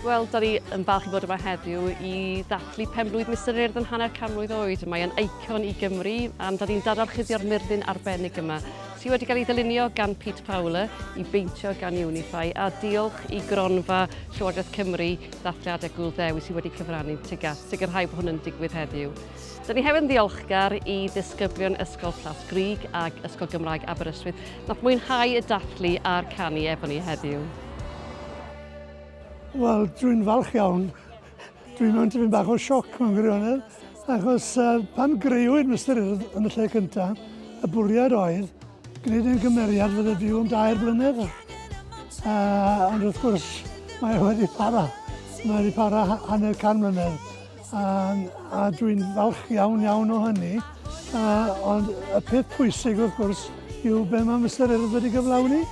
Wel, da ni yn falch i fod yma heddiw i ddathlu pen-blwydd Mistar Urdd yn hanner canmlwydd oed. Mae'n eicon i Gymru, a da ni'n dadlchuddio'r murddin arbennig yma, sydd wedi cael ei ddylunio gan Pete Fowler i beintio gan Unify, a diolch i Gronfa Llywodraeth Cymru, Dathliadau Gŵyl Dewi sydd wedi cyfrannu tuag at sicrhau bod hwn yn digwydd heddiw. Da ni hefyd yn ddiolchgar i ddisgyblion Ysgol Plas Grig ac Ysgol Gymraeg Aberystwyth nath mwynhau y dathlu a'r canu efo ni heddiw. Wel, dwi'n falch iawn. Dwi'n mewn tipyn bach o sioc mewn gwirionedd, achos pan greuwyd Mistar Urdd yn y lle cyntaf, y bwriad oedd gwneud ein gymeriad fydd y byw am 2 blynedd. Ond wrth gwrs, mae wedi para. Mae wedi para hanner 100 mlynedd. A dwi'n falch iawn o hynny. Ond y peth pwysig wrth gwrs yw be mae Mistar Urdd wedi gyflawni.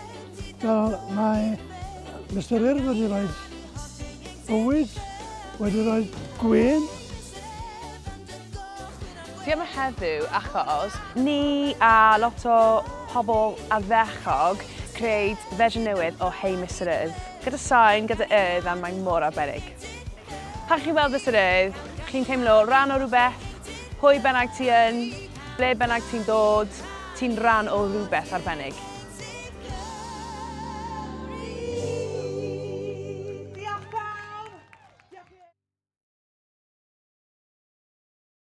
Fel mae Mistar Urdd wedi rhoi bywyd, wedi rhoi gwên. Fi yma heddiw achos ni a lot o pobl ardderchog creu fersiwn newydd o Hei Mistar Urdd. Gyda sain, gyda urdd, a mae'n mor arbennig. Pan chi'n weld Mistar Urdd, chi'n teimlo rhan o rhywbeth, pwy bynnag ti yn, ble bynnag ti'n dod, ti'n rhan o rhywbeth arbennig.